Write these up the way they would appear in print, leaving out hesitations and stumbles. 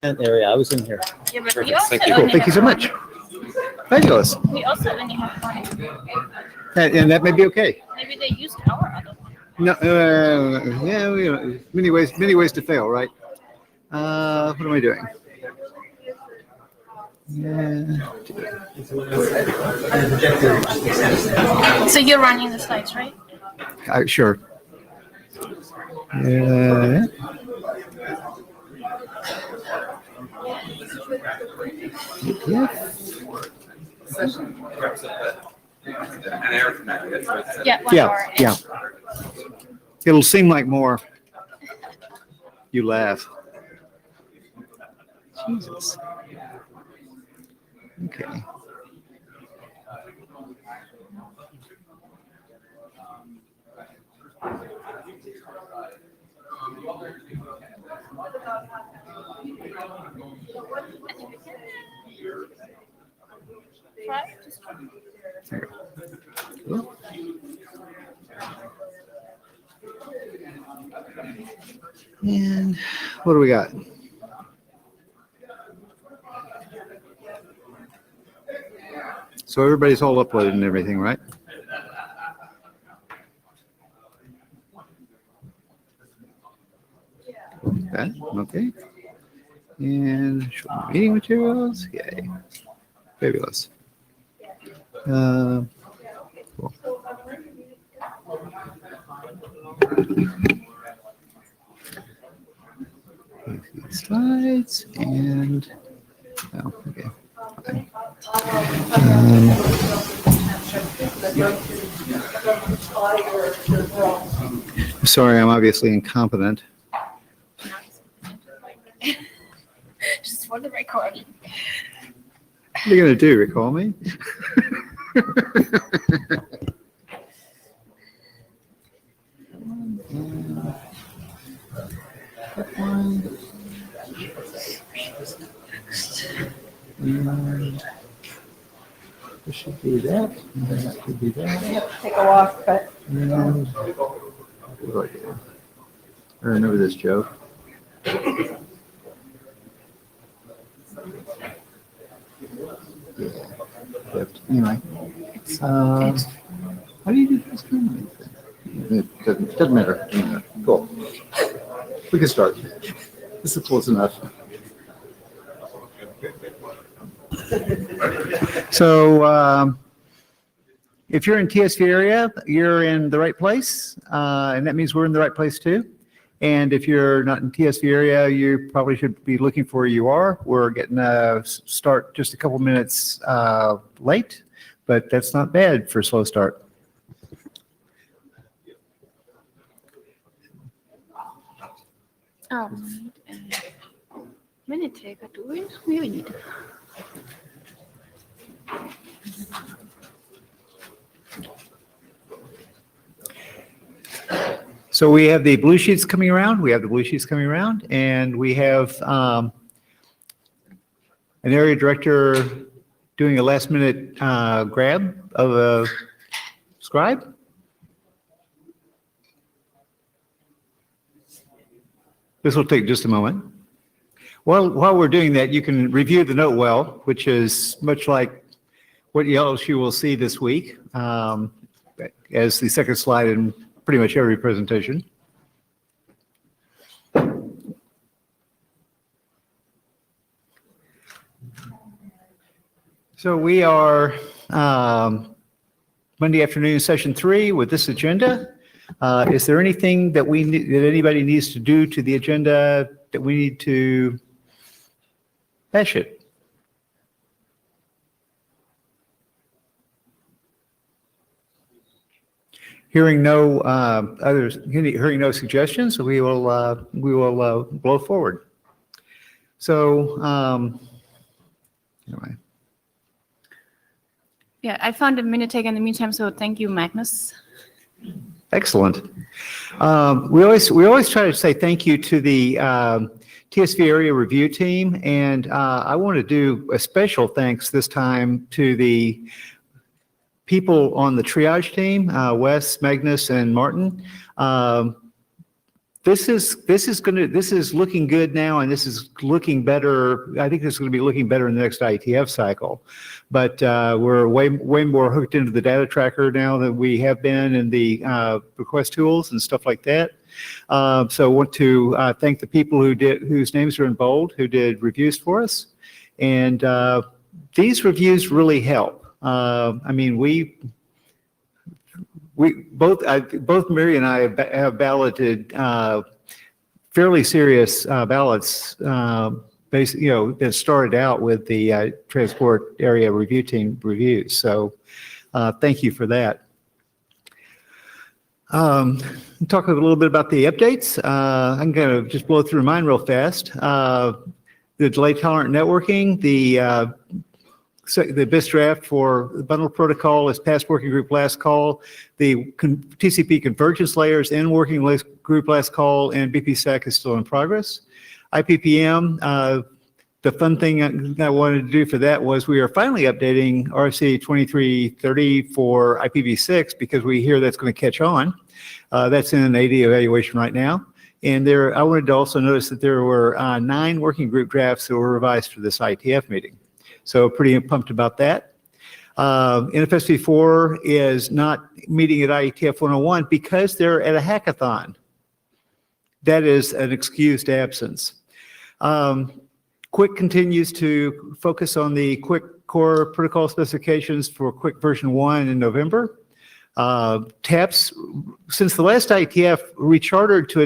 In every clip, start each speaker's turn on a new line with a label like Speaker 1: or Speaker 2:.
Speaker 1: area. I was in here.
Speaker 2: Yeah, but we
Speaker 3: Perfect.
Speaker 2: also
Speaker 3: Thank you.
Speaker 1: Cool.
Speaker 2: only
Speaker 1: Thank you so
Speaker 2: have
Speaker 1: much. Fabulous.
Speaker 2: one. We also only have one.
Speaker 1: And that may be okay.
Speaker 2: Maybe they used our other one.
Speaker 1: No, yeah, many ways to fail, right? What am I doing? Yeah.
Speaker 2: So you're running the slides, right?
Speaker 1: Sure. Yeah.
Speaker 3: An hour from now, that's what it said.
Speaker 2: Yeah, 1 hour.
Speaker 1: Yeah. It'll seem like more. You laugh. Jesus. Okay.
Speaker 2: Right?
Speaker 1: And what do we got? So everybody's all uploaded and everything, right? Okay. And show my meeting materials. Yay. Fabulous. Cool. Slides and okay. Fine. Sorry, I'm obviously incompetent.
Speaker 2: Just for the recording.
Speaker 1: What are you going to do? Recall me? This should be that. And then that could be that.
Speaker 4: Take a walk, but
Speaker 1: And what do I do? I remember this joke. Yeah. But anyway, how do you do this? It doesn't matter. Cool. We can start. This is close enough. So if you're in Tsvarea, you're in the right place, and that means we're in the right place too. And if you're not in Tsvarea, you probably should be looking for where you are. We're getting a start just a couple minutes late, but that's not bad for a slow start.
Speaker 2: Oh, minute taker, do we? We need.
Speaker 1: So we have the blue sheets coming around. And we have an area director doing a last minute grab of a scribe. This will take just a moment. While we're doing that, you can review the note well, which is much like what else you will see this week as the second slide in pretty much every presentation. So we are Monday afternoon, session 3 with this agenda. Is there anything that that anybody needs to do to the agenda that we need to patch it? Hearing no hearing no suggestions, we will blow forward. So anyway.
Speaker 2: Yeah, I found a minute taker in the meantime, so thank you, Magnus.
Speaker 1: Excellent. We always try to say thank you to the Tsvarea review team, and I want to do a special thanks this time to the people on the triage team, Wes, Magnus, and Martin. This is looking good now, and this is looking better. I think this is going to be looking better in the next IETF cycle. But we're way more hooked into the data tracker now than we have been in the request tools and stuff like that. So I want to thank the people whose names are in bold, who did reviews for us. And these reviews really help. I mean, both Mary and I have balloted fairly serious ballots, that started out with the transport area review team reviews. So thank you for that. Talk a little bit about the updates. I'm going to just blow through mine real fast. The delay tolerant networking, the BIS draft for the bundle protocol is past working group last call. The TCP convergence layers in working group last call, and BPSec is still in progress. IPPM, the fun thing I wanted to do for that was we are finally updating RFC 2330 for IPv6 because we hear that's going to catch on. That's in an AD evaluation right now. And I wanted to also notice that there were 9 working group drafts that were revised for this IETF meeting. So pretty pumped about that. NFSP4 is not meeting at IETF 101 because they're at a hackathon. That is an excused absence. Quick continues to focus on the Quick core protocol specifications for Quick version 1 in November. TAPS, since the last IETF, rechartered to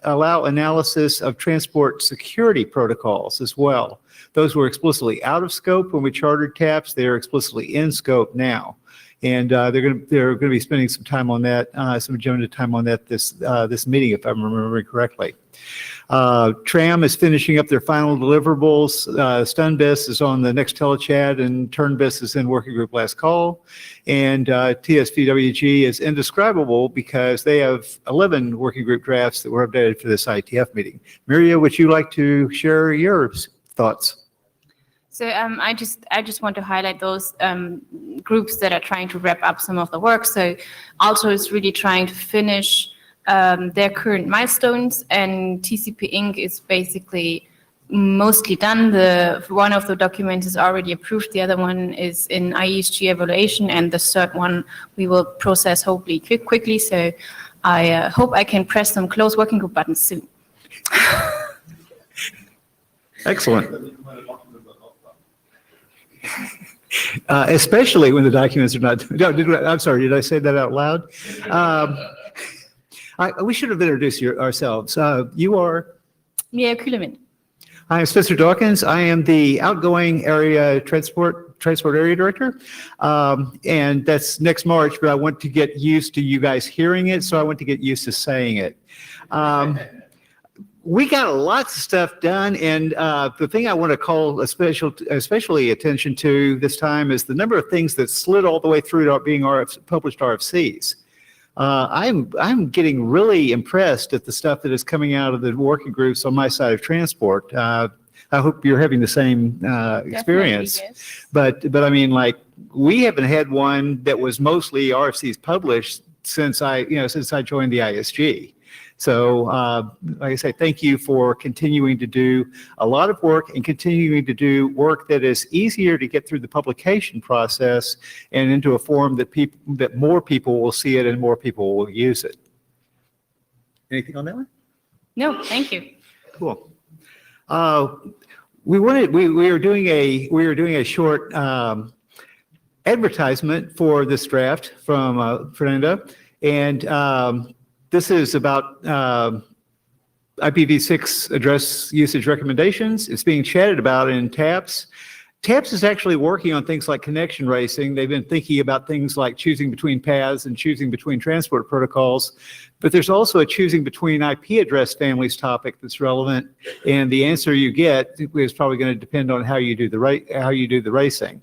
Speaker 1: allow analysis of transport security protocols as well. Those were explicitly out of scope when we chartered TAPS. They are explicitly in scope now. And they're going to be spending some time on that, some agenda time on that this meeting, if I'm remembering correctly. TRAM is finishing up their final deliverables. StunBIS is on the next telechat, and TurnBIS is in working group last call. And TSVWG is indescribable because they have 11 working group drafts that were updated for this IETF meeting. Miria, would you like to share your thoughts?
Speaker 4: So I just want to highlight those groups that are trying to wrap up some of the work. So Alto is really trying to finish their current milestones, and TCP Inc. is basically mostly done. One of the documents is already approved. The other one is in IESG evaluation, and the third one we will process hopefully quickly. So I hope I can press some close working group buttons soon.
Speaker 1: Excellent. Especially when the documents are not. No, I'm sorry. Did I say that out loud? We should have introduced ourselves. You are?
Speaker 4: Mia Kühlemann.
Speaker 1: I am Spencer Dawkins. I am the outgoing area transport area director, and that's next March. But I want to get used to you guys hearing it, so I want to get used to saying it. We got lots of stuff done, and the thing I want to call especially attention to this time is the number of things that slid all the way through to being published RFCs. I'm getting really impressed at the stuff that is coming out of the working groups on my side of transport. I hope you're having the same experience.
Speaker 4: Yes.
Speaker 1: But I mean, like, we haven't had one that was mostly RFCs published since I joined the ISG. So, like I say, thank you for continuing to do a lot of work and continuing to do work that is easier to get through the publication process and into a form that more people will see it and more people will use it. Anything on that one?
Speaker 4: No, thank you.
Speaker 1: Cool. We were doing a short advertisement for this draft from Fernanda, and this is about IPv6 address usage recommendations. It's being chatted about in TAPS. TAPS is actually working on things like connection racing. They've been thinking about things like choosing between paths and choosing between transport protocols. But there's also a choosing between IP address families topic that's relevant, and the answer you get is probably going to depend on how you do the racing.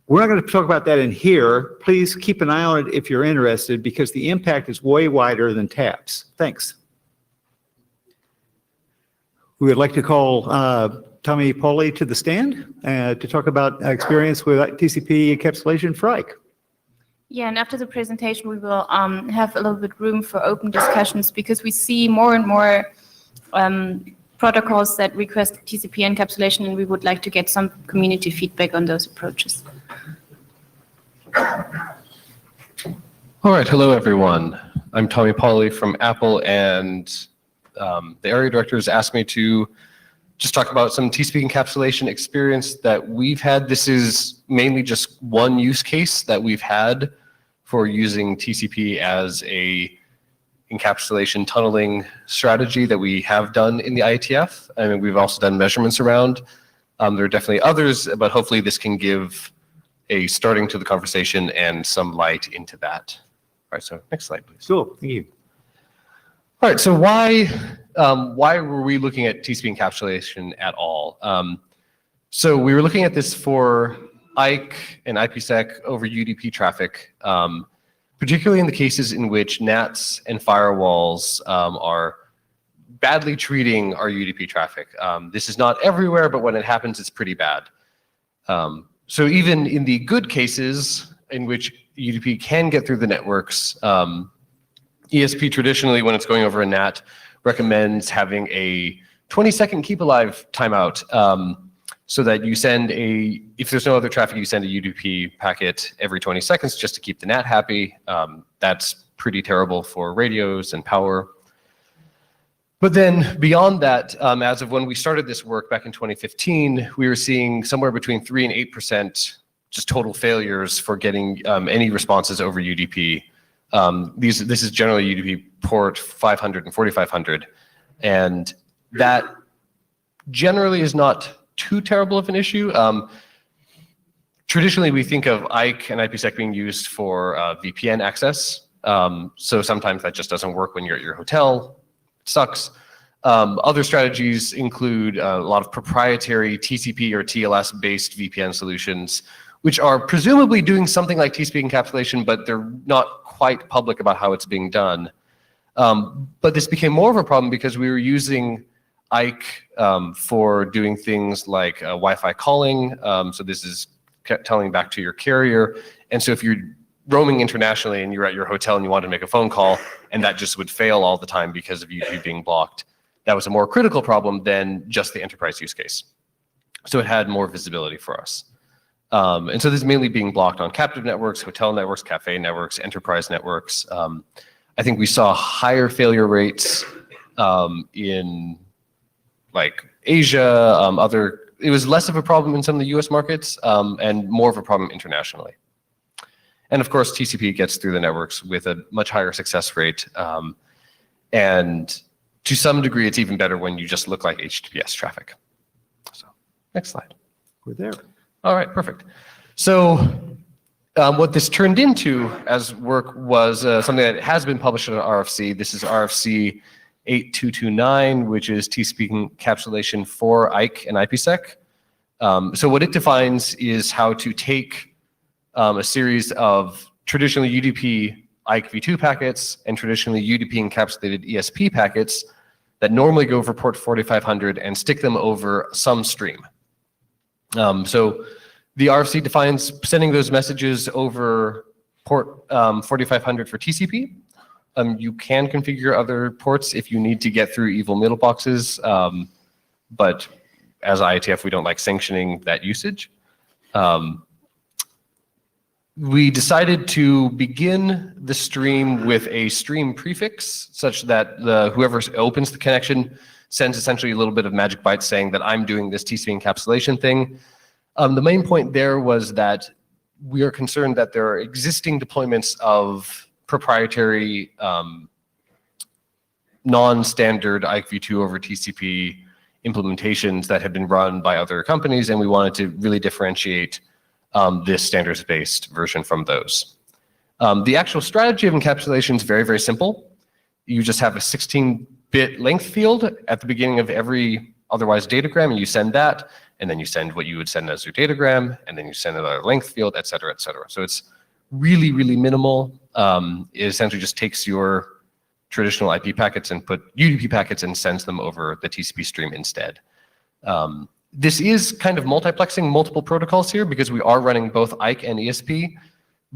Speaker 1: We're not going to talk about that in here. Please keep an eye on it if you're interested, because the impact is way wider than TAPS. Thanks. We would like to call Tommy Pauly to the stand to talk about experience with TCP encapsulation for IKE.
Speaker 4: Yeah, and after the presentation, we will have a little bit room for open discussions because we see more and more protocols that request TCP encapsulation, and we would like to get some community feedback on those approaches.
Speaker 5: All right, hello everyone. I'm Tommy Pauly from Apple, and the area directors asked me to just talk about some TCP encapsulation experience that we've had. This is mainly just one use case that we've had for using TCP as a encapsulation tunneling strategy that we have done in the IETF. I mean, we've also done measurements around. There are definitely others, but hopefully this can give a starting to the conversation and some light into that. All right, so next slide, please.
Speaker 1: Cool, thank you.
Speaker 5: All right, so why were we looking at TCP encapsulation at all? So we were looking at this for IKE and IPsec over UDP traffic, particularly in the cases in which NATs and firewalls are badly treating our UDP traffic. This is not everywhere, but when it happens, it's pretty bad. So even in the good cases in which UDP can get through the networks, ESP traditionally, when it's going over a NAT, recommends having a 20-second keep alive timeout, so that you send if there's no other traffic, you send a UDP packet every 20 seconds just to keep the NAT happy. That's pretty terrible for radios and power. But then beyond that, as of when we started this work back in 2015, we were seeing somewhere between 3 and 8% just total failures for getting any responses over UDP. This is generally UDP port 500 and 4500, and that generally is not too terrible of an issue. Traditionally, we think of IKE and IPsec being used for VPN access, so sometimes that just doesn't work when you're at your hotel. It sucks. Other strategies include a lot of proprietary TCP or TLS-based VPN solutions, which are presumably doing something like TCP encapsulation, but they're not quite public about how it's being done. But this became more of a problem because we were using IKE for doing things like Wi-Fi calling. So this is telling back to your carrier. And so if you're roaming internationally and you're at your hotel and you want to make a phone call, and that just would fail all the time because of YouTube being blocked, that was a more critical problem than just the enterprise use case. So it had more visibility for us. And so this is mainly being blocked on captive networks, hotel networks, cafe networks, enterprise networks. I think we saw higher failure rates in like Asia, it was less of a problem in some of the US markets and more of a problem internationally. And of course, TCP gets through the networks with a much higher success rate. And to some degree, it's even better when you just look like HTTPS traffic. So next slide.
Speaker 1: We're there.
Speaker 5: All right, perfect. So what this turned into as work was something that has been published in RFC. This is RFC 8229, which is TCP encapsulation for IKE and IPsec. So what it defines is how to take a series of traditionally UDP IKE v2 packets and traditionally UDP encapsulated ESP packets that normally go over port 4500 and stick them over some stream. So the RFC defines sending those messages over port 4500 for TCP. You can configure other ports if you need to get through evil middle boxes, but as IETF, we don't like sanctioning that usage. We decided to begin the stream with a stream prefix such that whoever opens the connection sends essentially a little bit of magic bytes saying that I'm doing this TCP encapsulation thing. The main point there was that we are concerned that there are existing deployments of proprietary non-standard IKE v2 over TCP implementations that have been run by other companies, and we wanted to really differentiate this standards-based version from those. The actual strategy of encapsulation is very, very simple. You just have a 16-bit length field at the beginning of every otherwise datagram, and you send that, and then you send what you would send as your datagram, and then you send another length field, et cetera, et cetera. So it's really, really minimal. It essentially just takes your traditional IP packets and put UDP packets and sends them over the TCP stream instead. This is kind of multiplexing multiple protocols here because we are running both IKE and ESP,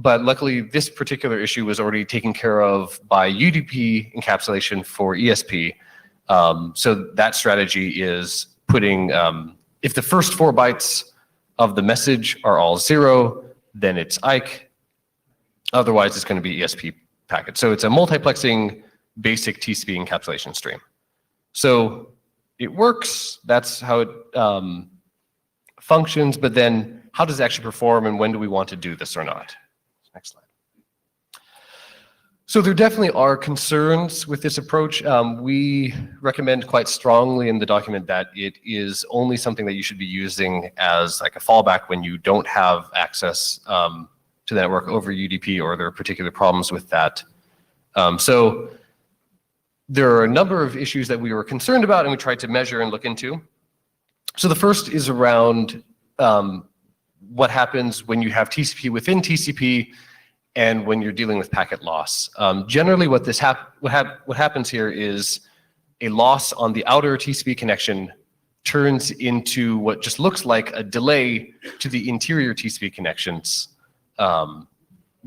Speaker 5: But luckily, this particular issue was already taken care of by UDP encapsulation for ESP. So that strategy is putting, if the first 4 bytes of the message are all 0, then it's IKE. Otherwise, it's going to be ESP packet. So it's a multiplexing basic TCP encapsulation stream. So it works. That's how it functions. But then how does it actually perform, and when do we want to do this or not? Next slide. So there definitely are concerns with this approach. We recommend quite strongly in the document that it is only something that you should be using as like a fallback when you don't have access to the network over UDP, or there are particular problems with that. So there are a number of issues that we were concerned about and we tried to measure and look into. So the first is around what happens when you have TCP within TCP and when you're dealing with packet loss. Generally what happens here is a loss on the outer TCP connection turns into what just looks like a delay to the interior TCP connections,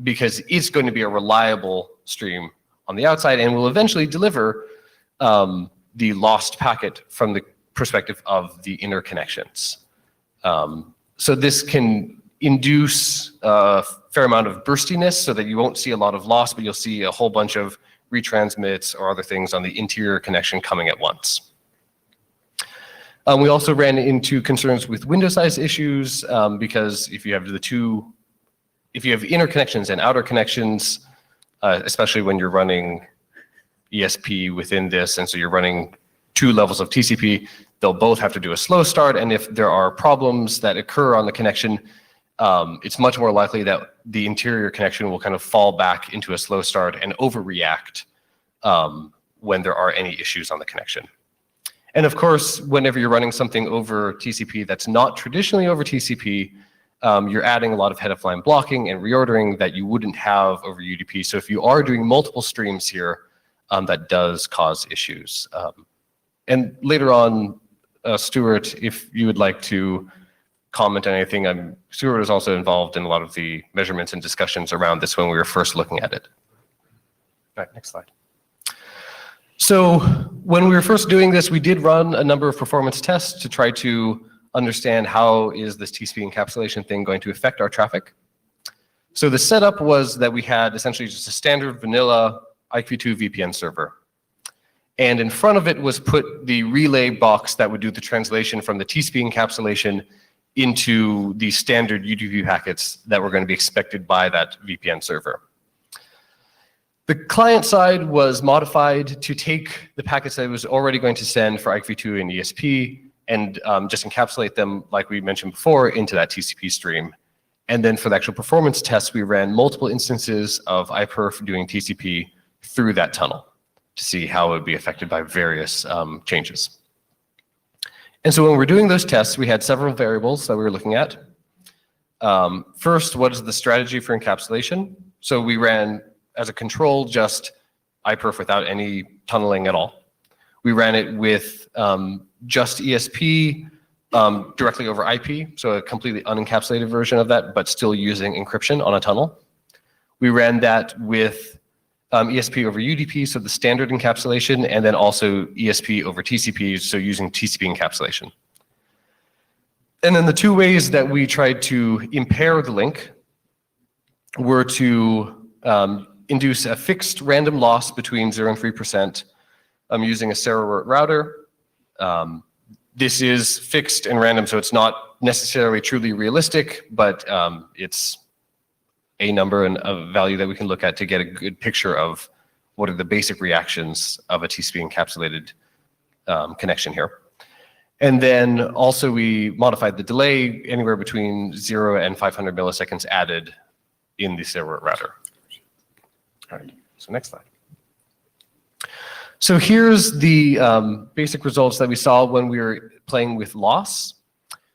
Speaker 5: because it's going to be a reliable stream on the outside and will eventually deliver the lost packet from the perspective of the inner connections. So this can induce a fair amount of burstiness so that you won't see a lot of loss, but you'll see a whole bunch of retransmits or other things on the interior connection coming at once. We also ran into concerns with window size issues, because if you have inner connections and outer connections, especially when you're running ESP within this, and so you're running 2 levels of TCP, they'll both have to do a slow start, and if there are problems that occur on the connection, it's much more likely that the interior connection will kind of fall back into a slow start and overreact when there are any issues on the connection. And of course, whenever you're running something over TCP that's not traditionally over TCP, you're adding a lot of head-of-line blocking and reordering that you wouldn't have over UDP. So if you are doing multiple streams here, that does cause issues. And later on, Stuart, if you would like to comment on anything, Stuart was also involved in a lot of the measurements and discussions around this when we were first looking at it. All right, next slide. So when we were first doing this, we did run a number of performance tests to try to understand how is this TCP encapsulation thing going to affect our traffic. So the setup was that we had essentially just a standard vanilla IPv2 VPN server. And in front of it was put the relay box that would do the translation from the TCP encapsulation into the standard UDP packets that were going to be expected by that VPN server. The client side was modified to take the packets that it was already going to send for IPv2 and ESP and just encapsulate them, like we mentioned before, into that TCP stream. And then for the actual performance tests, we ran multiple instances of iPerf doing TCP through that tunnel to see how it would be affected by various changes. And so when we're doing those tests, we had several variables that we were looking at. First, what is the strategy for encapsulation? So we ran as a control just iPerf without any tunneling at all. We ran it with just ESP directly over IP, so a completely unencapsulated version of that, but still using encryption on a tunnel. We ran that with ESP over UDP, so the standard encapsulation, and then also ESP over TCP, so using TCP encapsulation. And then the 2 ways that we tried to impair the link were to induce a fixed random loss between 0 and 3% using a Tsvarea router. This is fixed and random, so it's not necessarily truly realistic, but it's a number and a value that we can look at to get a good picture of what are the basic reactions of a TCP encapsulated connection here. And then also we modified the delay anywhere between 0 and 500 milliseconds added in the Tsvarea router. All right, so next slide. So here's the basic results that we saw when we were playing with loss.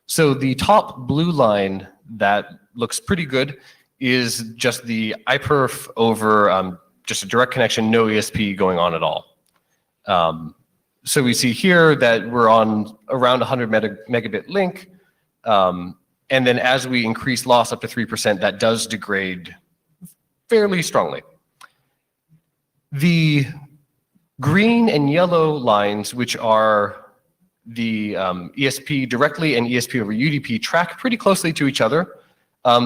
Speaker 5: So the top blue line that looks pretty good is just the iPerf over just a direct connection, no ESP going on at all. So we see here that we're on around 100 megabit link. And then as we increase loss up to 3%, that does degrade fairly strongly. The green and yellow lines, which are the ESP directly and ESP over UDP, track pretty closely to each other.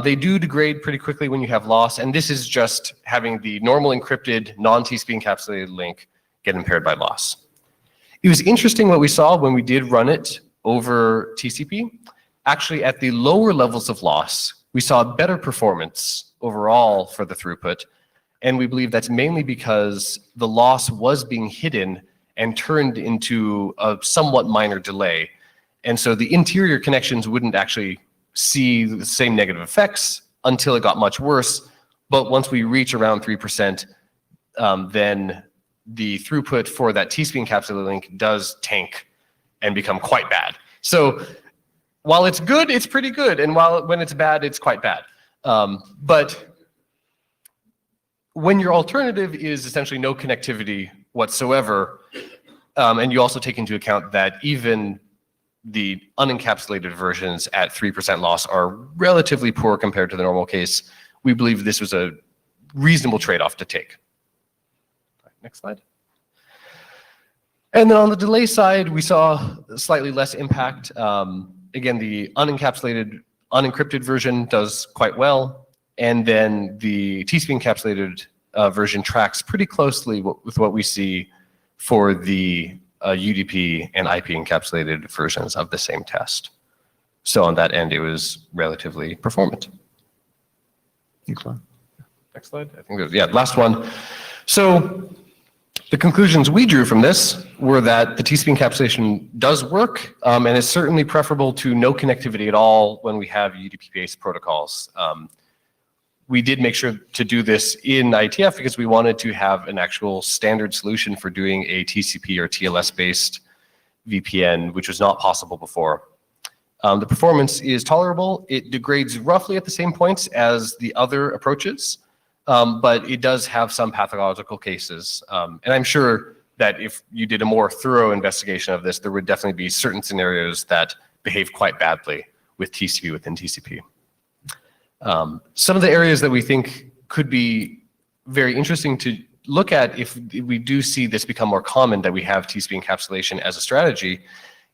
Speaker 5: They do degrade pretty quickly when you have loss, and this is just having the normal encrypted non-TCP encapsulated link get impaired by loss. It was interesting what we saw when we did run it over TCP. Actually, at the lower levels of loss, we saw better performance overall for the throughput, and we believe that's mainly because the loss was being hidden and turned into a somewhat minor delay. And so the interior connections wouldn't actually see the same negative effects until it got much worse. But once we reach around 3%, then the throughput for that TCP encapsulated link does tank and become quite bad. So while it's good, it's pretty good. And when it's bad, it's quite bad. But when your alternative is essentially no connectivity whatsoever, and you also take into account that even the unencapsulated versions at 3% loss are relatively poor compared to the normal case, we believe this was a reasonable trade-off to take. Next slide. And then on the delay side, we saw slightly less impact. Again, the unencapsulated, unencrypted version does quite well. And then the TCP encapsulated version tracks pretty closely with what we see for the UDP and IP encapsulated versions of the same test. So on that end, it was relatively performant.
Speaker 1: Next slide.
Speaker 5: Next slide. I think there's, yeah, last one. So the conclusions we drew from this were that the TCP encapsulation does work, and is certainly preferable to no connectivity at all when we have UDP-based protocols. We did make sure to do this in IETF because we wanted to have an actual standard solution for doing a TCP or TLS-based VPN, which was not possible before. The performance is tolerable. It degrades roughly at the same points as the other approaches, but it does have some pathological cases. And I'm sure that if you did a more thorough investigation of this, there would definitely be certain scenarios that behave quite badly with TCP within TCP. Some of the areas that we think could be very interesting to look at if we do see this become more common, that we have TCP encapsulation as a strategy,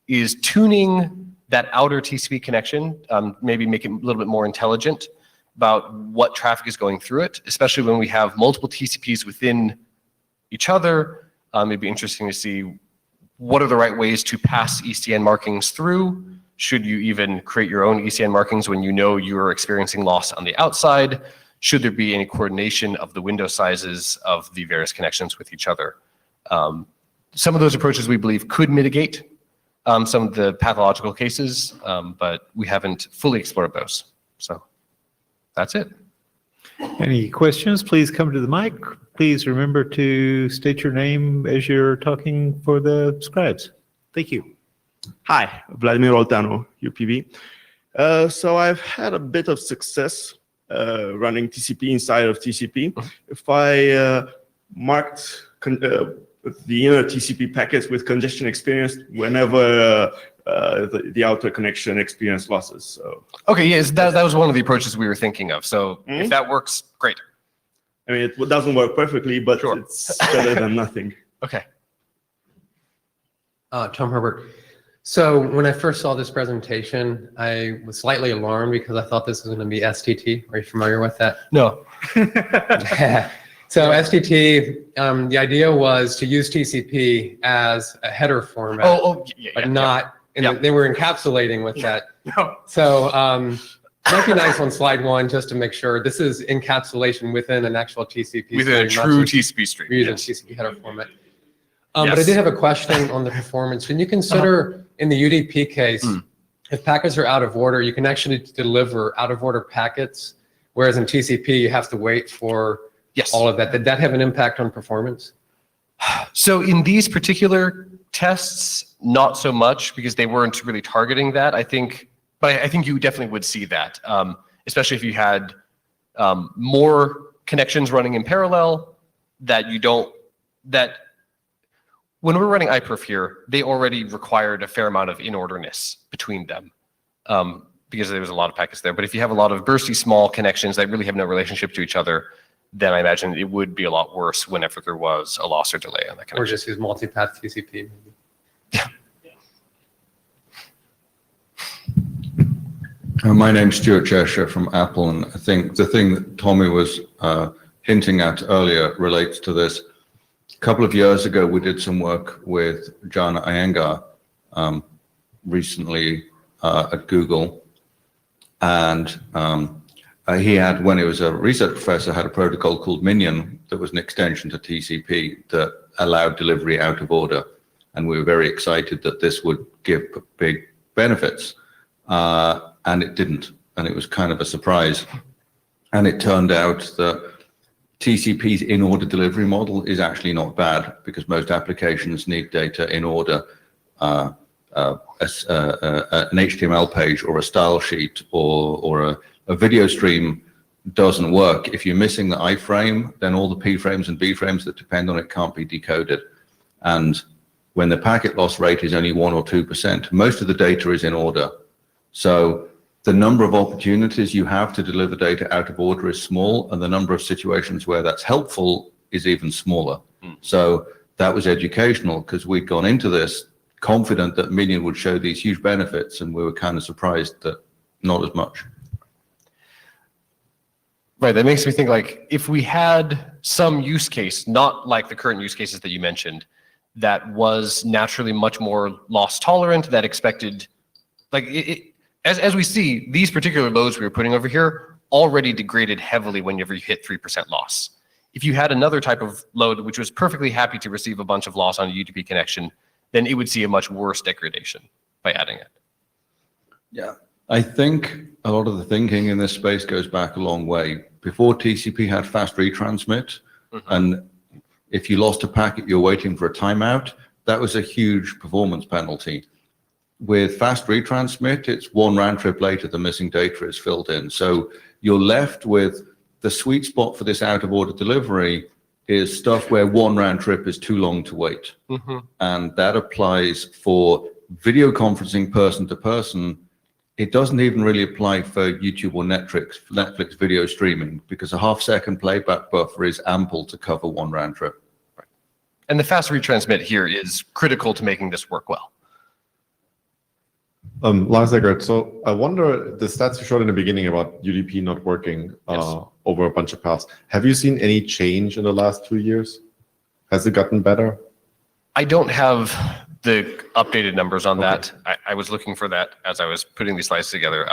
Speaker 5: is tuning that outer TCP connection, maybe make it a little bit more intelligent about what traffic is going through it, especially when we have multiple TCPs within each other. It'd be interesting to see what are the right ways to pass ECN markings through. Should you even create your own ECN markings when you know you're experiencing loss on the outside? Should there be any coordination of the window sizes of the various connections with each other? Some of those approaches we believe could mitigate some of the pathological cases, but we haven't fully explored those. So that's it.
Speaker 1: Any questions, please come to the mic. Please remember to state your name as you're talking for the scribes. Thank you.
Speaker 6: Hi, Vladimir Oltanu, UPV. So I've had a bit of success running TCP inside of TCP. If I marked the inner TCP packets with congestion experienced whenever the outer connection experienced losses. So,
Speaker 5: okay, yes, that was one of the approaches we were thinking of. So if that works, great.
Speaker 6: I mean, it doesn't work perfectly, but
Speaker 5: Sure.
Speaker 6: It's better than nothing.
Speaker 5: Okay.
Speaker 7: Tom Herbert. So when I first saw this presentation, I was slightly alarmed because I thought this was going to be STT. Are you familiar with that?
Speaker 5: No.
Speaker 7: So STT, the idea was to use TCP as a header format, but not, they were encapsulating with that.
Speaker 5: No.
Speaker 7: So might be nice on slide one just to make sure this is encapsulation within an actual TCP
Speaker 5: Within a
Speaker 7: stream,
Speaker 5: true
Speaker 7: not just
Speaker 5: TCP stream.
Speaker 7: using
Speaker 5: Yes.
Speaker 7: TCP header format. But I
Speaker 5: Yes.
Speaker 7: did have a question on the performance. Can you consider in the UDP case, if packets are out of order, you can actually deliver out of order packets, whereas in TCP you have to wait for
Speaker 5: Yes.
Speaker 7: all of that. Did that have an impact on performance?
Speaker 5: So in these particular tests, not so much because they weren't really targeting that. I think you definitely would see that, especially if you had more connections running in parallel when we're running iPerf here, they already required a fair amount of in-orderness between them because there was a lot of packets there. But if you have a lot of bursty small connections that really have no relationship to each other, then I imagine it would be a lot worse whenever there was a loss or delay on that
Speaker 7: Or
Speaker 5: connection.
Speaker 7: just use multipath TCP. Maybe.
Speaker 8: My name's Stuart Cheshire from Apple, and I think the thing that Tommy was hinting at earlier relates to this. A couple of years ago, we did some work with John Iyengar recently at Google, and he had, when he was a research professor, had a protocol called Minion that was an extension to TCP that allowed delivery out of order, and we were very excited that this would give big benefits. And it didn't, and it was kind of a surprise. And it turned out that TCP's in-order delivery model is actually not bad, because most applications need data in order. An HTML page or a style sheet or a video stream doesn't work. If you're missing the iframe, then all the P frames and B frames that depend on it can't be decoded. And when the packet loss rate is only 1 or 2%, most of the data is in order. So the number of opportunities you have to deliver data out of order is small, and the number of situations where that's helpful is even smaller. So that was educational, because we'd gone into this confident that Minion would show these huge benefits, and we were kind of surprised that not as much.
Speaker 5: Right, that makes me think, like, if we had some use case, not like the current use cases that you mentioned, that was naturally much more loss tolerant, that expected, like, as we see, these particular loads we were putting over here already degraded heavily whenever you hit 3% loss. If you had another type of load which was perfectly happy to receive a bunch of loss on a UDP connection, then it would see a much worse degradation by adding it.
Speaker 8: Yeah, I think a lot of the thinking in this space goes back a long way. Before TCP had fast retransmit, and if you lost a packet, you're waiting for a timeout, that was a huge performance penalty. With fast retransmit, it's one round trip later, the missing data is filled in. So you're left with the sweet spot for this out of order delivery is stuff where one round trip is too long to wait. And that applies for video conferencing person to person. It doesn't even really apply for YouTube or Netflix video streaming, because a half-second playback buffer is ample to cover one round trip.
Speaker 5: Right. And the fast retransmit here is critical to making this work well.
Speaker 9: Lars Eggert, so I wonder, the stats you showed in the beginning about UDP not working over a bunch of paths, have you seen any change in the last 2 years? Has it gotten better?
Speaker 5: I don't have the updated numbers on that. I was looking for that as I was putting these slides together.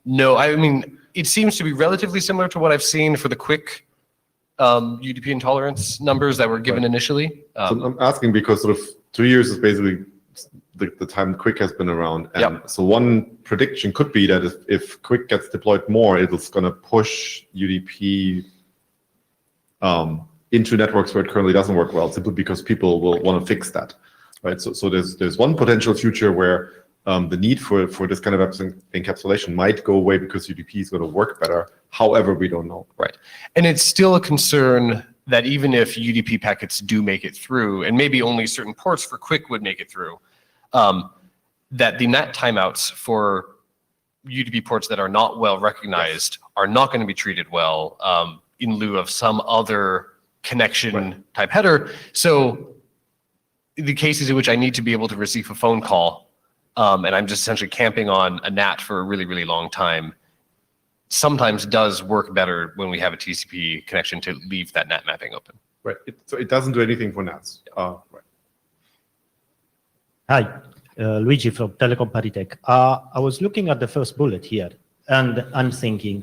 Speaker 5: No, I mean, it seems to be relatively similar to what I've seen for the quick UDP intolerance numbers that were given initially.
Speaker 9: So I'm asking because sort of 2 years is basically the time Quick has been around. And so one prediction could be that if Quick gets deployed more, it's going to push UDP into networks where it currently doesn't work well, simply because people will want to fix that, right? So there's one potential future where the need for this kind of encapsulation might go away because UDP is going to work better. However, we don't know.
Speaker 5: Right. And it's still a concern that even if UDP packets do make it through, and maybe only certain ports for Quick would make it through, that the NAT timeouts for UDP ports that are not well recognized are not going to be treated well in lieu of some other connection type header. So the cases in which I need to be able to receive a phone call and I'm just essentially camping on a NAT for a really, really long time, sometimes does work better when we have a TCP connection to leave that NAT mapping open.
Speaker 9: Right. So it doesn't do anything for NATs. Right.
Speaker 10: Hi, Luigi from Telecom Paritech. I was looking at the first bullet here, and I'm thinking,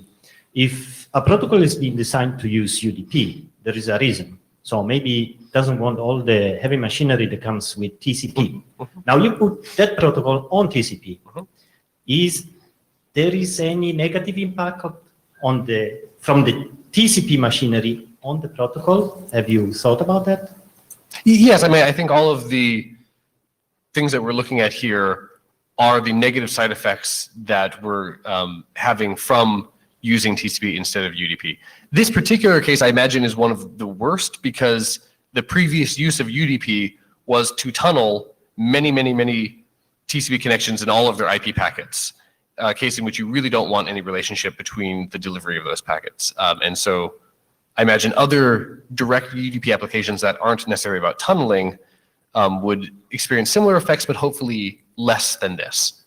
Speaker 10: if a protocol is being designed to use UDP, there is a reason. So maybe it doesn't want all the heavy machinery that comes with TCP. Now you put that protocol on TCP. Is there any negative impact on from the TCP machinery on the protocol? Have you thought about that?
Speaker 5: Yes, I mean, I think all of the things that we're looking at here are the negative side effects that we're having from using TCP instead of UDP. This particular case, I imagine, is one of the worst because the previous use of UDP was to tunnel many, many, many TCP connections in all of their IP packets, a case in which you really don't want any relationship between the delivery of those packets. And so I imagine other direct UDP applications that aren't necessarily about tunneling would experience similar effects, but hopefully less than this.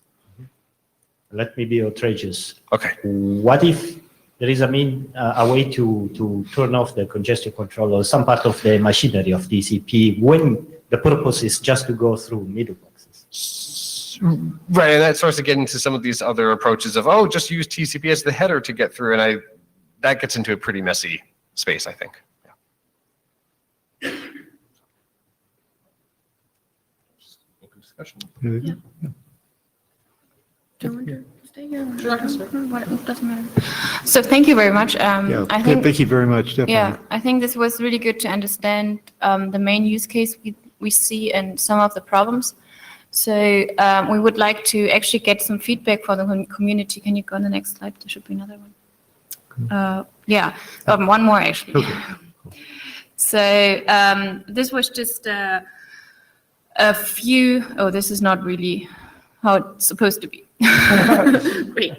Speaker 10: Let me be outrageous.
Speaker 5: Okay.
Speaker 10: What if there is a way to turn off the congestion control or some part of the machinery of TCP when the purpose is just to go through middle boxes?
Speaker 5: Right, and that starts to get into some of these other approaches of, oh, just use TCP as the header to get through, and that gets into a pretty messy space, I think. Yeah. Open discussion.
Speaker 1: Yeah.
Speaker 2: Do you want to stay here? It doesn't matter.
Speaker 4: So thank you very much.
Speaker 1: Yeah,
Speaker 4: I think,
Speaker 1: thank you very much, definitely.
Speaker 4: yeah, I think this was really good to understand the main use case we see and some of the problems. So we would like to actually get some feedback from the community. Can you go on the next slide? There should be another one. Yeah, one more actually.
Speaker 1: Okay.
Speaker 4: So this was just a few, oh, this is not really how it's supposed to be. Great.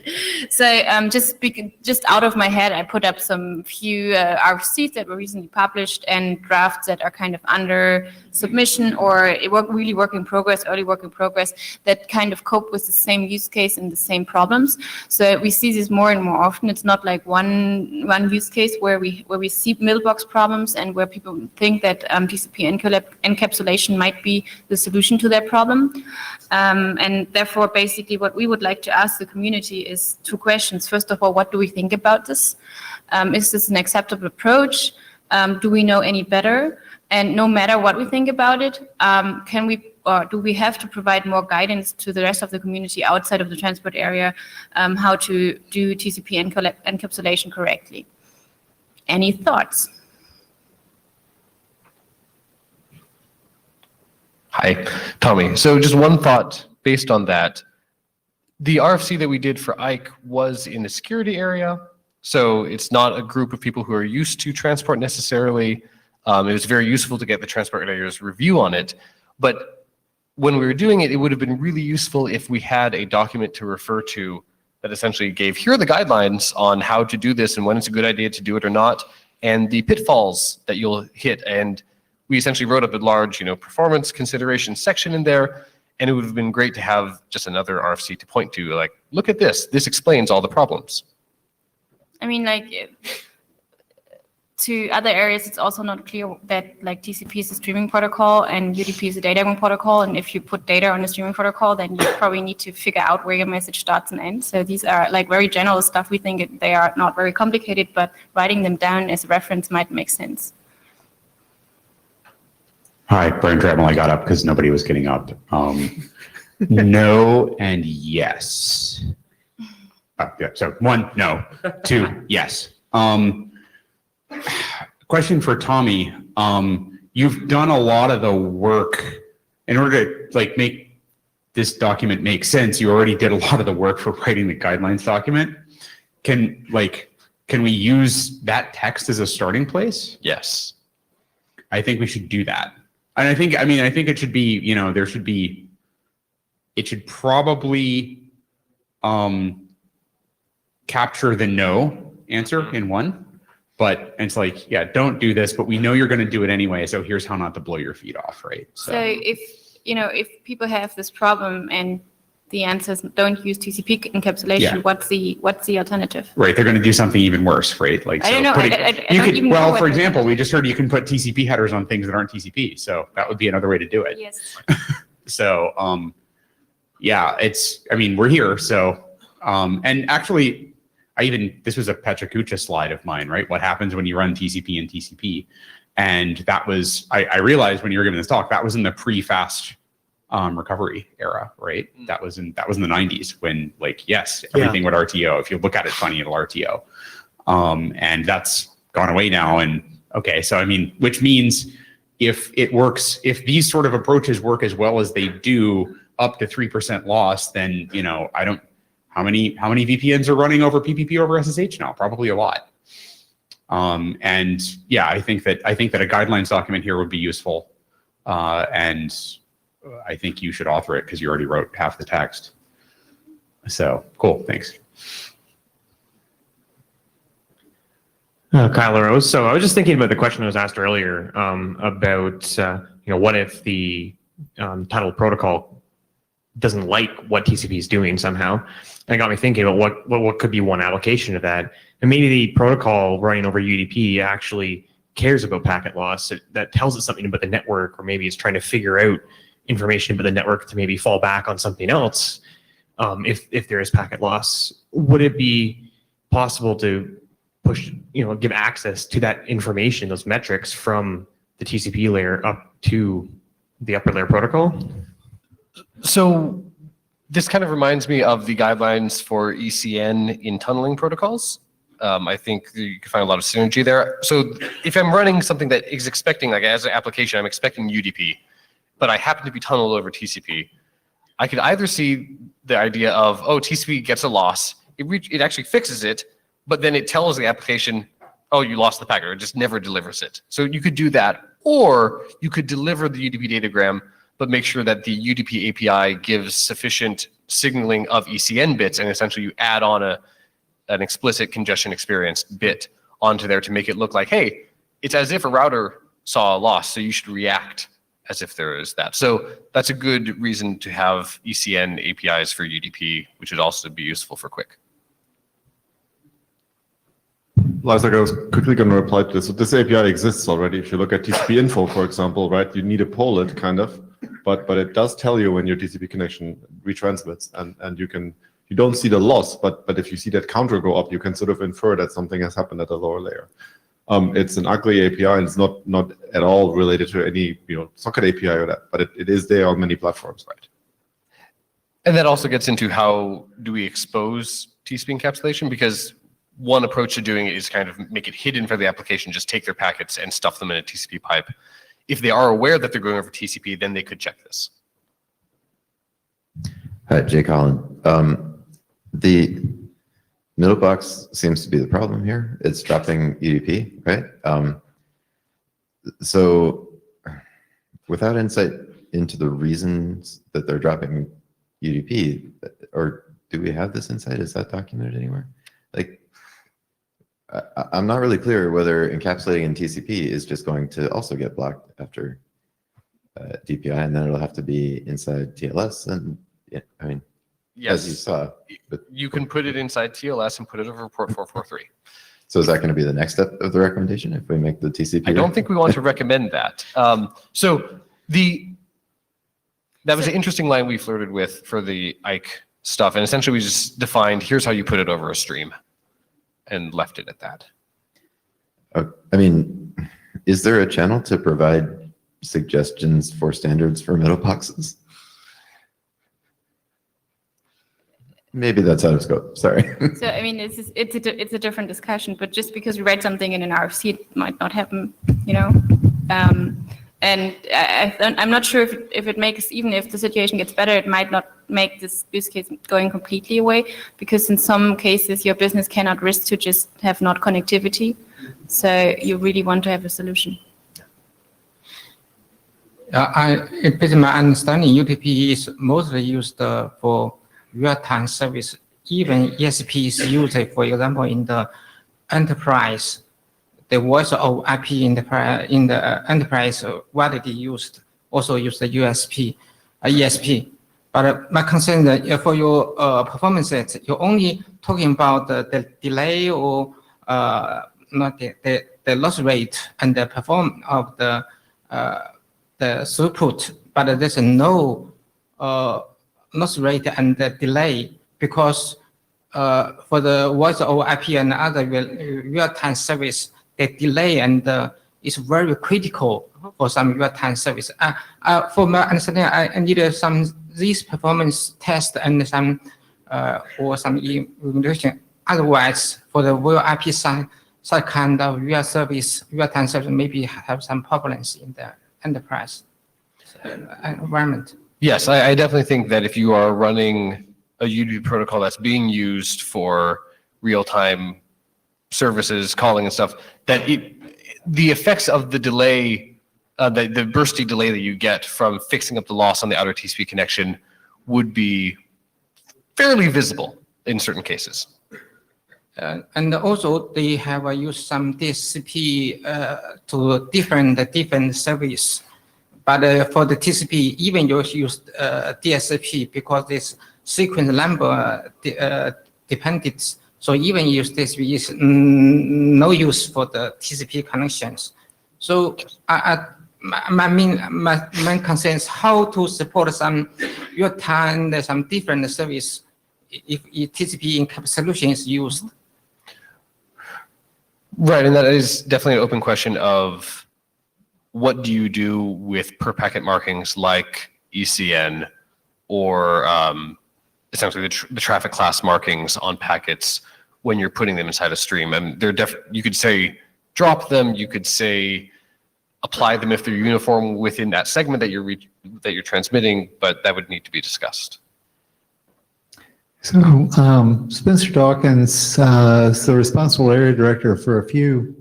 Speaker 4: So just out of my head, I put up some few RFCs that were recently published and drafts that are kind of under submission or really work in progress, early work in progress, that kind of cope with the same use case and the same problems. So we see this more and more often. It's not like one use case where we see mailbox problems and where people think that TCP encapsulation might be the solution to their problem. And therefore, basically, what we would like to ask the community is two questions. First of all, what do we think about this? Is this an acceptable approach? Do we know any better? And no matter what we think about it, do we have to provide more guidance to the rest of the community outside of the transport area how to do TCP encapsulation correctly? Any thoughts?
Speaker 5: Hi, Tommy. So just one thought based on that. The RFC that we did for Ike was in the security area. So it's not a group of people who are used to transport necessarily. It was very useful to get the transport area's review on it. But when we were doing it, it would have been really useful if we had a document to refer to that essentially gave, here are the guidelines on how to do this and when it's a good idea to do it or not, and the pitfalls that you'll hit. And we essentially wrote up a large, performance consideration section in there. And it would have been great to have just another RFC to point to, like, look at this. This explains all the problems.
Speaker 4: I mean, like, to other areas, it's also not clear that, like, TCP is a streaming protocol and UDP is a data protocol. And if you put data on a streaming protocol, then you probably need to figure out where your message starts and ends. So these are, like, very general stuff. We think they are not very complicated, but writing them down as a reference might make sense.
Speaker 11: Hi, Brian Dremel. I got up because nobody was getting up. No and yes. Yeah, so 1, no. 2, yes. Question for Tommy. You've done a lot of the work in order to make this document make sense. You already did a lot of the work for writing the guidelines document. Can we use that text as a starting place?
Speaker 5: Yes.
Speaker 11: I think we should do that. And I think it should be, it should probably capture the no answer in one, but it's like, yeah, don't do this, but we know you're going to do it anyway. So here's how not to blow your feet off, right?
Speaker 4: So if people have this problem and the answer is don't use TCP encapsulation,
Speaker 11: Yeah.
Speaker 4: what's the alternative?
Speaker 11: Right, they're going to do something even worse, right? Like,
Speaker 4: I don't know. I don't even know
Speaker 11: well,
Speaker 4: what
Speaker 11: for
Speaker 4: the-
Speaker 11: example, we just heard you can put TCP headers on things that aren't TCP, so that would be another way to do it.
Speaker 4: Yes.
Speaker 11: So, yeah, we're here. So, and actually, this was a Petrakucha slide of mine, right? What happens when you run TCP and TCP? And that was, I realized when you were giving this talk, that was in the pre-fast recovery era, right? That was in the 90s when, yes, everything would RTO. If you look at it funny, it'll RTO. And that's gone away now. And okay, so which means if it works, if these sort of approaches work as well as they do up to 3% loss, then, how many VPNs are running over PPP over SSH now? Probably a lot. And yeah, I think that a guidelines document here would be useful. And I think you should author it because you already wrote half the text. So cool, thanks.
Speaker 12: Kyle Rose. So I was just thinking about the question that was asked earlier about what if the tunnel protocol doesn't like what TCP is doing somehow. And it got me thinking about what could be one application of that. And maybe the protocol running over UDP actually cares about packet loss. That tells it something about the network, or maybe it's trying to figure out information about the network to maybe fall back on something else if there is packet loss. Would it be possible to push, give access to that information, those metrics from the TCP layer up to the upper layer protocol?
Speaker 5: So this kind of reminds me of the guidelines for ECN in tunneling protocols. I think you can find a lot of synergy there. So if I'm running something that is expecting, like as an application, I'm expecting UDP, but I happen to be tunneled over TCP, I could either see the idea of, oh, TCP gets a loss, it actually fixes it, but then it tells the application, oh, you lost the packet, or it just never delivers it. So you could do that, or you could deliver the UDP datagram, but make sure that the UDP API gives sufficient signaling of ECN bits, and essentially you add on an explicit congestion experience bit onto there to make it look like, hey, it's as if a router saw a loss, so you should react as if there is that. So that's a good reason to have ECN APIs for UDP, which would also be useful for Quick.
Speaker 9: Lars, I was quickly going to reply to this. So this API exists already. If you look at TCP info, for example, right, you need to poll it kind of, but it does tell you when your TCP connection retransmits, and you don't see the loss, but if you see that counter go up, you can sort of infer that something has happened at a lower layer. It's an ugly API, and it's not at all related to any socket API or that, but it is there on many platforms, right?
Speaker 5: And that also gets into how do we expose TCP encapsulation, because one approach to doing it is kind of make it hidden for the application, just take their packets and stuff them in a TCP pipe. If they are aware that they're going over TCP, then they could check this.
Speaker 13: Hi, Jay Collin. The middle box seems to be the problem here. It's dropping UDP, right? So without insight into the reasons that they're dropping UDP, or do we have this insight? Is that documented anywhere? Like, I'm not really clear whether encapsulating in TCP is just going to also get blocked after DPI, and then it'll have to be inside TLS. And yeah, I mean,
Speaker 5: Yes,
Speaker 13: as you saw, but
Speaker 5: you can put it inside TLS and put it over port 443.
Speaker 13: so is that going to be the next step of the recommendation if we make the TCP?
Speaker 5: I don't think we want to recommend that. So that was an interesting line we flirted with for the Ike stuff, and essentially we just defined, here's how you put it over a stream, and left it at that.
Speaker 13: I mean, is there a channel to provide suggestions for standards for middle boxes? Maybe that's out of scope. Sorry.
Speaker 4: So I mean, it's a different discussion. But just because we write something in an RFC, it might not happen, And I'm not sure if it makes, even if the situation gets better, it might not make this use case going completely away, because in some cases your business cannot risk to just have not connectivity. So you really want to have a solution.
Speaker 14: Based on my understanding, UDP is mostly used for real-time service. Even ESP is used, for example, in the enterprise. The voice over IP in the enterprise widely used, also use the ESP. But my concern is that for your performance sets, you're only talking about the delay or not the loss rate and the perform of the throughput, but there's no loss rate and the delay, because for the voice over IP and other real-time service, the delay and is very critical for some real-time service. For my understanding, I need some these performance test and some or some evaluation. Otherwise, for the real IP side kind of real-time service, maybe have some problems in the enterprise environment.
Speaker 5: Yes, I definitely think that if you are running a UDP protocol that's being used for real-time services, calling and stuff, that the effects of the delay, the bursty delay that you get from fixing up the loss on the outer TCP connection would be fairly visible in certain cases.
Speaker 14: And also they have used some DSCP to different service. But for the TCP, even you use DSCP because this sequence number dependent. So even use DSCP is no use for the TCP connections. So my main concern is how to support some real-time, some different service if TCP encapsulation is used.
Speaker 5: Right, and that is definitely an open question of what do you do with per packet markings like ECN or essentially the traffic class markings on packets when you're putting them inside a stream. And you could say drop them, you could say apply them if they're uniform within that segment that you're transmitting, but that would need to be discussed.
Speaker 1: So Spencer Dawkins is the responsible area director for a few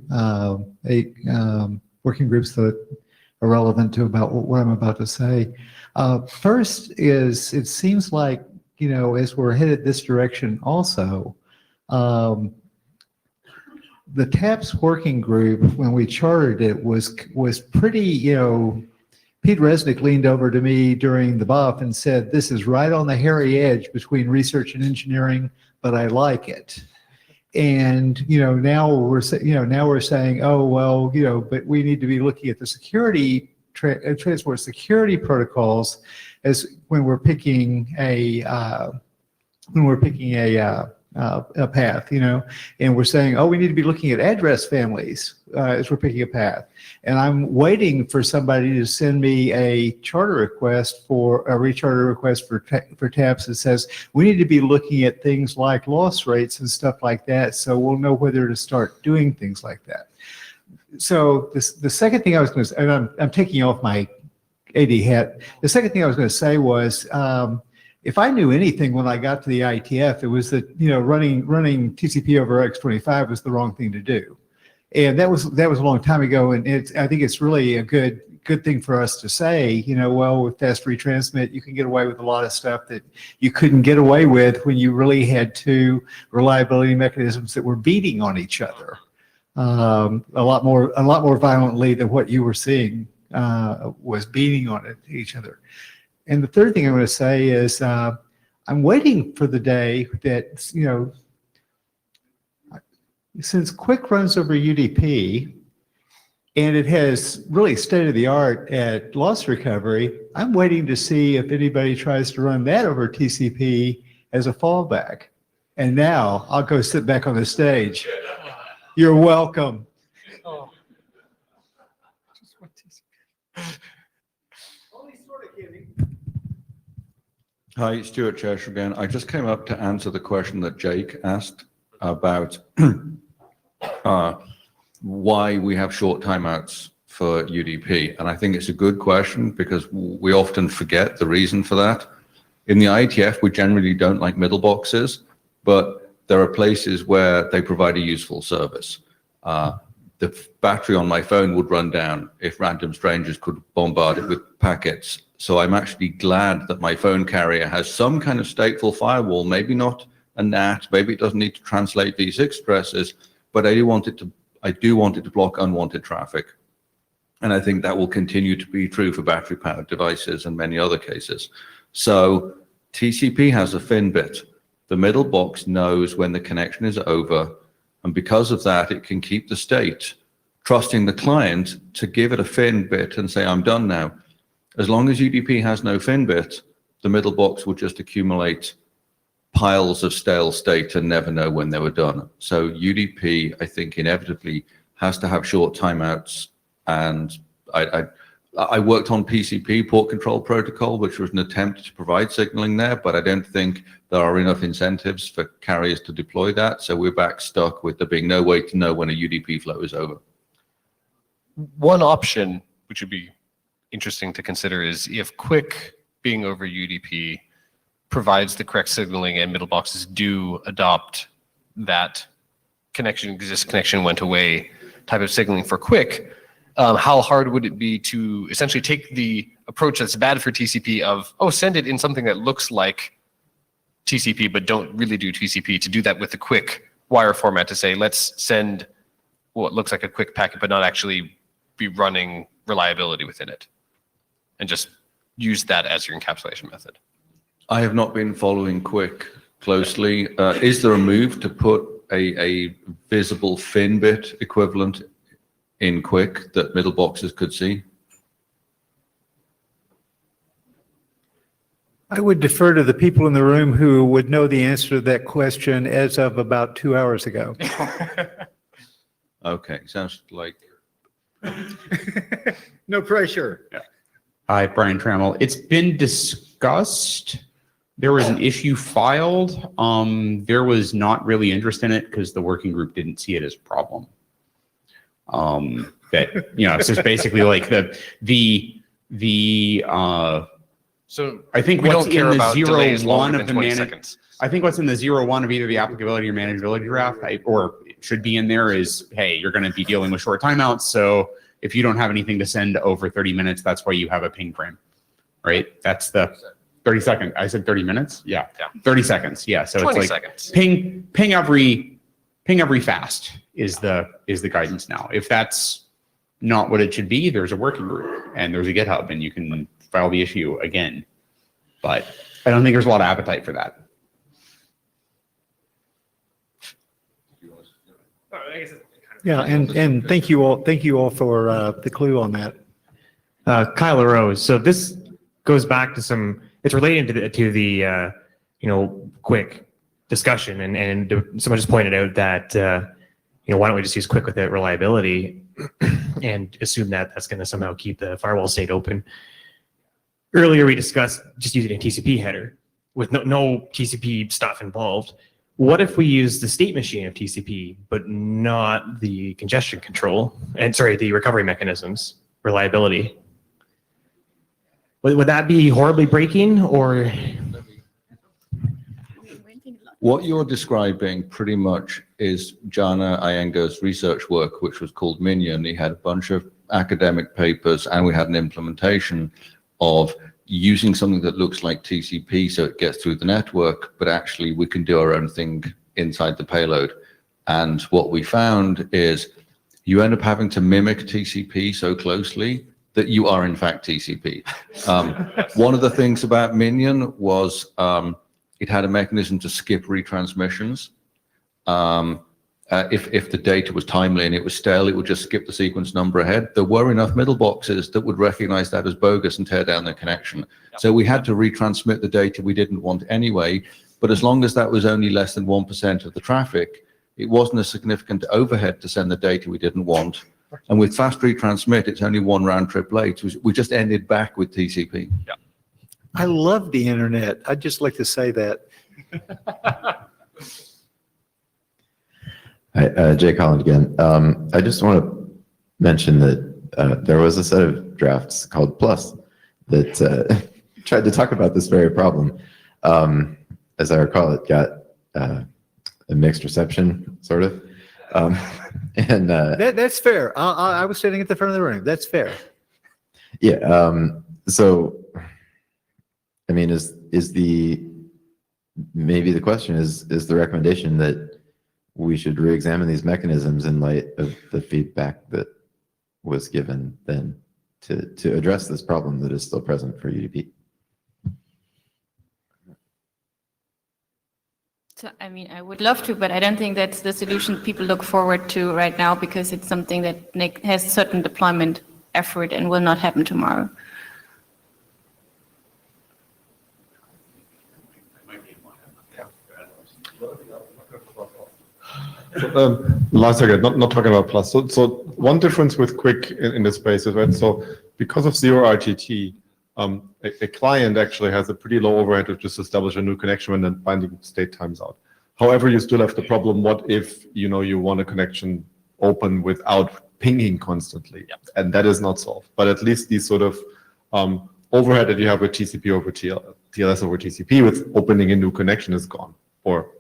Speaker 1: working groups that are relevant to about what I'm about to say. First is, it seems like, as we're headed this direction also, the TAPS working group, when we chartered it, was pretty, Pete Resnick leaned over to me during the BOF and said, this is right on the hairy edge between research and engineering, but I like it. And, now we're saying, oh, well, but we need to be looking at the security, transport security protocols as when we're picking a path, and we're saying, oh, we need to be looking at address families as we're picking a path. And I'm waiting for somebody to send me a recharter request for TAPS that says we need to be looking at things like loss rates and stuff like that, so we'll know whether to start doing things like that. So the second thing I was going to say, and I'm taking off my AD hat. The second thing I was going to say was, if I knew anything when I got to the IETF, it was that running TCP over X25 was the wrong thing to do, and that was a long time ago. And I think it's really a good thing for us to say. Well, with fast retransmit, you can get away with a lot of stuff that you couldn't get away with when you really had two reliability mechanisms that were beating on each other a lot more violently than what you were seeing was beating on each other. And the third thing I'm going to say is I'm waiting for the day that, since Quick runs over UDP and it has really state-of-the-art at loss recovery, I'm waiting to see if anybody tries to run that over TCP as a fallback. And now I'll go sit back on the stage. You're welcome.
Speaker 8: Hi, Stuart Cheshire again. I just came up to answer the question that Jake asked about why we have short timeouts for UDP. And I think it's a good question because we often forget the reason for that. In the IETF, we generally don't like middle boxes, but there are places where they provide a useful service. The battery on my phone would run down if random strangers could bombard it with packets. So I'm actually glad that my phone carrier has some kind of stateful firewall, maybe not a NAT, maybe it doesn't need to translate V6 addresses, but I do want it to block unwanted traffic. And I think that will continue to be true for battery-powered devices and many other cases. So TCP has a fin bit. The middle box knows when the connection is over, and because of that, it can keep the state, trusting the client to give it a fin bit and say, I'm done now. As long as UDP has no fin bit, the middle box will just accumulate piles of stale state and never know when they were done. So UDP, I think, inevitably has to have short timeouts. And I worked on PCP, port control protocol, which was an attempt to provide signaling there, but I don't think there are enough incentives for carriers to deploy that. So we're back stuck with there being no way to know when a UDP flow is over.
Speaker 5: One option, which would be interesting to consider, is if Quick being over UDP provides the correct signaling and middle boxes do adopt that connection went away type of signaling for Quick, how hard would it be to essentially take the approach that's bad for TCP of, oh, send it in something that looks like TCP but don't really do TCP, to do that with the Quick wire format to say, let's send what looks like a quick packet, but not actually be running reliability within it, and just use that as your encapsulation method.
Speaker 8: I have not been following Quick closely. Is there a move to put a visible fin bit equivalent in Quick that middle boxes could see?
Speaker 1: I would defer to the people in the room who would know the answer to that question as of about 2 hours ago.
Speaker 8: Okay, sounds like.
Speaker 1: No pressure.
Speaker 11: Hi, Brian Trammell. It's been discussed. There was an issue filed. There was not really interest in it because the working group didn't see it as a problem. That, you know, it's just basically like
Speaker 5: So
Speaker 11: I think
Speaker 5: we
Speaker 11: what's
Speaker 5: don't care
Speaker 11: in the
Speaker 5: about delays
Speaker 11: 0.1
Speaker 5: longer
Speaker 11: of
Speaker 5: than
Speaker 11: the
Speaker 5: 20
Speaker 11: manage.
Speaker 5: seconds.
Speaker 11: I think what's in the 0.1 of either the applicability or manageability draft, or it should be in there, is, hey, you're going to be dealing with short timeouts. So if you don't have anything to send over 30 minutes, that's why you have a ping frame, right? That's the 30 second. I said 30 minutes. Yeah. 30 seconds. Yeah. So
Speaker 5: 20
Speaker 11: it's like
Speaker 5: seconds.
Speaker 11: ping every fast is the guidance now. If that's not what it should be, there's a working group and there's a GitHub and you can file the issue again. But I don't think there's a lot of appetite for that.
Speaker 1: Yeah, and thank you all for the clue on that.
Speaker 12: Kyle Rose. So this goes back to some. It's related to the quick discussion, and someone just pointed out that why don't we just use quick without reliability and assume that that's going to somehow keep the firewall state open. Earlier we discussed just using a TCP header with no TCP stuff involved. What if we use the state machine of TCP, but not the congestion control, and the recovery mechanisms, reliability? Would that be horribly breaking, or?
Speaker 8: What you're describing pretty much is Jana Iyengar's research work, which was called Minion. He had a bunch of academic papers, and we had an implementation of using something that looks like TCP so it gets through the network, but actually we can do our own thing inside the payload. And what we found is you end up having to mimic TCP so closely that you are in fact TCP. One of the things about Minion was it had a mechanism to skip retransmissions. If the data was timely and it was stale, it would just skip the sequence number ahead. There were enough middle boxes that would recognize that as bogus and tear down the connection. So we had to retransmit the data we didn't want anyway, but as long as that was only less than 1% of the traffic, it wasn't a significant overhead to send the data we didn't want. And with fast retransmit, it's only one round trip late. We just ended back with TCP.
Speaker 5: Yeah.
Speaker 1: I love the internet. I'd just like to say that.
Speaker 13: Hi, Jay Collins again. I just want to mention that there was a set of drafts called Plus that tried to talk about this very problem. As I recall, it got a mixed reception, sort of. And
Speaker 1: That's fair. I was sitting at the front of the room. That's fair.
Speaker 13: yeah. So, I mean, maybe the question is the recommendation that we should re-examine these mechanisms in light of the feedback that was given then to address this problem that is still present for UDP.
Speaker 4: So, I mean, I would love to, but I don't think that's the solution people look forward to right now because it's something that has certain deployment effort and will not happen tomorrow.
Speaker 9: Last again, not talking about Plus. So one difference with Quick in this space is, right, so because of zero RTT, a client actually has a pretty low overhead to just establish a new connection when the binding state times out. However, you still have the problem, what if you want a connection open without pinging constantly?
Speaker 5: Yep.
Speaker 9: And that is not solved. But at least these sort of overhead that you have with TCP over TLS over TCP with opening a new connection is gone, or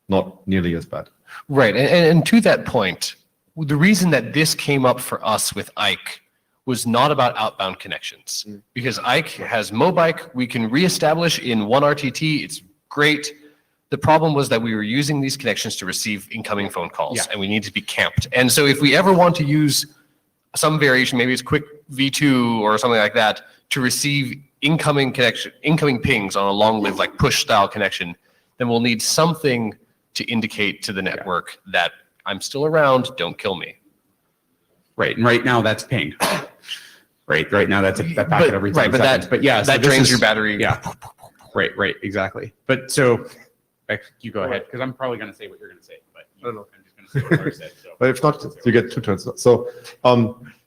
Speaker 9: not nearly as bad.
Speaker 5: Right, and to that point, the reason that this came up for us with Ike was not about outbound connections, because Ike has Mobike, we can reestablish in one RTT, it's great, The problem was that we were using these connections to receive incoming phone calls,
Speaker 11: Yeah.
Speaker 5: and we need to be camped. And so if we ever want to use some variation, maybe it's quick V2 or something like that, to receive incoming pings on a long-lived like push style connection, then we'll need something to indicate to the network that I'm still around, don't kill me.
Speaker 11: Right, and right now that's ping. Right now that's that packet every 10 seconds. But yeah, so
Speaker 5: that
Speaker 11: this
Speaker 5: drains
Speaker 11: is-
Speaker 5: your battery.
Speaker 11: Yeah, right, exactly. But so, you go ahead, because I'm probably going to say what you're going to say, but I'm just going to say what Lars said. So.
Speaker 9: But if not, you get 2 turns. So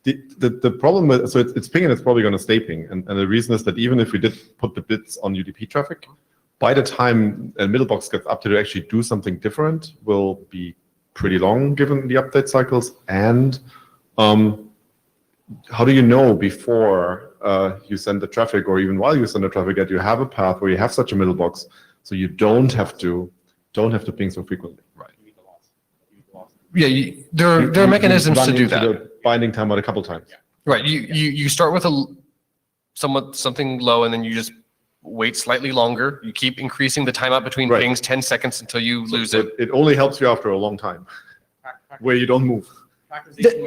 Speaker 9: the problem with, so it's ping and it's probably going to stay ping. And the reason is that even if we did put the bits on UDP traffic, by the time a middle box gets up to actually do something different will be pretty long given the update cycles. And how do you know before you send the traffic, or even while you send the traffic, that you have a path where you have such a middle box, so you don't have to ping so frequently? Right.
Speaker 5: Yeah, there are mechanisms to do that.
Speaker 9: The binding timeout a couple times.
Speaker 5: Right. You start with something low, and then you just wait slightly longer. You keep increasing the timeout between pings 10 seconds until you lose it.
Speaker 9: It only helps you after a long time, where you don't move.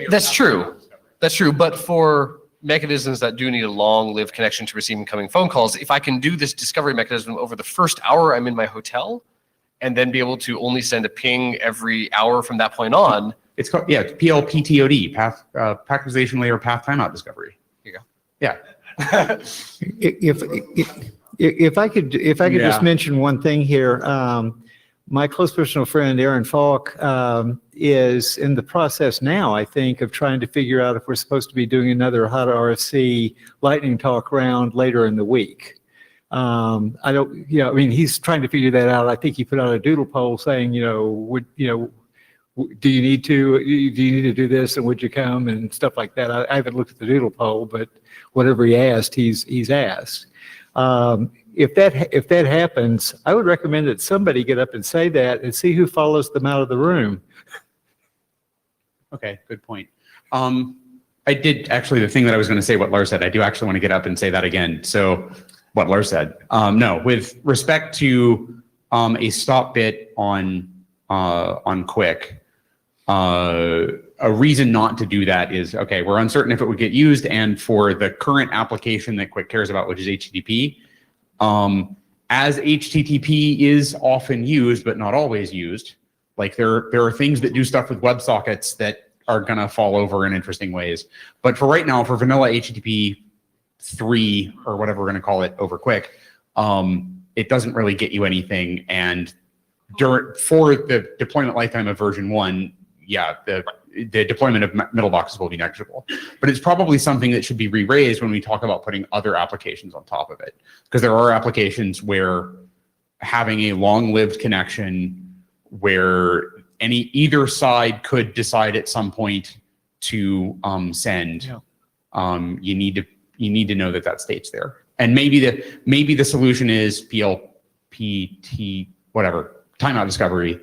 Speaker 5: That's true. That's true. But for mechanisms that do need a long-lived connection to receive incoming phone calls, if I can do this discovery mechanism over the first hour I'm in my hotel, and then be able to only send a ping every hour from that point on.
Speaker 11: It's called, yeah, PLPTOD, path packetization layer path timeout discovery.
Speaker 5: Here you go.
Speaker 11: Yeah.
Speaker 1: If I could just mention one thing here, my close personal friend Aaron Falk is in the process now, I think, of trying to figure out if we're supposed to be doing another hot RFC lightning talk round later in the week. I don't, I mean, he's trying to figure that out. I think he put out a doodle poll saying, do you need to do this, and would you come, and stuff like that. I haven't looked at the doodle poll, but whatever he asked, he's asked. If that happens, I would recommend that somebody get up and say that and see who follows them out of the room.
Speaker 11: Okay, good point. I did actually, the thing that I was going to say, what Lars said, I do actually want to get up and say that again. So what Lars said, no, with respect to a stop bit on Quick, a reason not to do that is, okay, we're uncertain if it would get used, and for the current application that Quick cares about, which is HTTP, as HTTP is often used, but not always used, like there are things that do stuff with WebSockets that are going to fall over in interesting ways. But for right now, for vanilla HTTP 3, or whatever we're going to call it over Quick, it doesn't really get you anything. And for the deployment lifetime of version 1, yeah, the deployment of middle boxes will be negligible. But it's probably something that should be re-raised when we talk about putting other applications on top of it. Because there are applications where having a long-lived connection where either side could decide at some point to send, you need to know that state's there. And maybe the solution is PLPT, whatever, timeout discovery.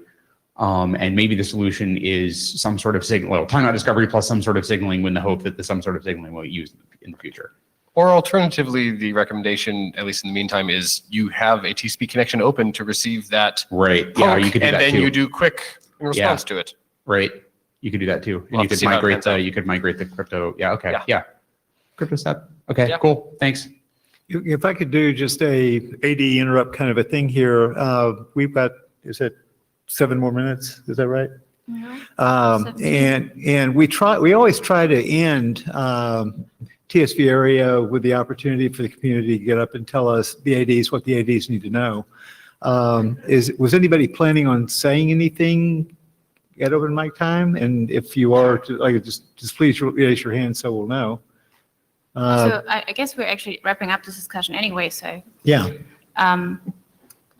Speaker 11: And maybe the solution is some sort of timeout discovery plus some sort of signaling, with the hope that some sort of signaling will be used in the future.
Speaker 5: Or alternatively, the recommendation, at least in the meantime, is you have a TCP connection open to receive that.
Speaker 11: Right. Yeah, you could do
Speaker 5: and
Speaker 11: that
Speaker 5: then
Speaker 11: too.
Speaker 5: you do Quick in response to it.
Speaker 11: Right. You could do that too. And
Speaker 5: We'll
Speaker 11: you
Speaker 5: have to
Speaker 11: could
Speaker 5: see how it
Speaker 11: migrate
Speaker 5: pans out.
Speaker 11: you could migrate the crypto. Yeah. Okay.
Speaker 5: Yeah.
Speaker 11: Yeah. Crypto step. Okay.
Speaker 5: Yeah.
Speaker 11: Cool. Thanks.
Speaker 1: If I could do just a AD interrupt kind of a thing here, we've got, is it 7 more minutes? Is that right? And we always try to end Tsvarea with the opportunity for the community to get up and tell us the ADs what the ADs need to know. Was anybody planning on saying anything at open mic time? And if you are, just please raise your hand so we'll know.
Speaker 4: So I guess we're actually wrapping up this discussion anyway. So
Speaker 1: Yeah.
Speaker 4: I'm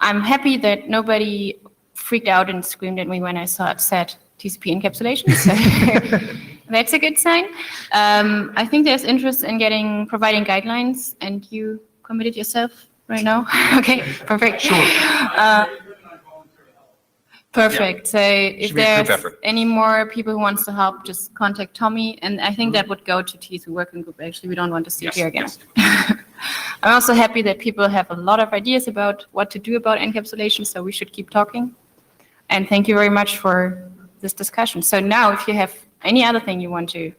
Speaker 4: happy that nobody freaked out and screamed at me when I said TCP encapsulation. So that's a good sign. I think there's interest in providing guidelines, and you committed yourself right now. Okay, perfect. Sure. Perfect. So if
Speaker 5: Should be a group
Speaker 4: there's
Speaker 5: effort.
Speaker 4: any more people who wants to help, just contact Tommy. And I think that would go to TC working group. Actually, we don't want to see it here again. I'm also happy that people have a lot of ideas about what to do about encapsulation. So we should keep talking. And thank you very much for this discussion. So now if you have any other thing you want to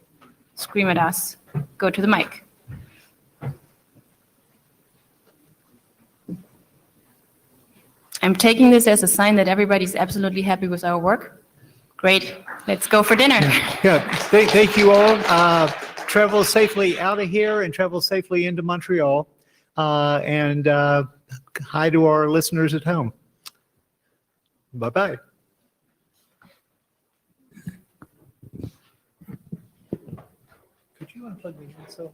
Speaker 4: scream at us, go to the mic. I'm taking this as a sign that everybody's absolutely happy with our work. Great. Let's go for dinner.
Speaker 1: Yeah, thank you all. Travel safely out of here and travel safely into Montreal. And hi to our listeners at home. Bye-bye. Could you unplug me, so?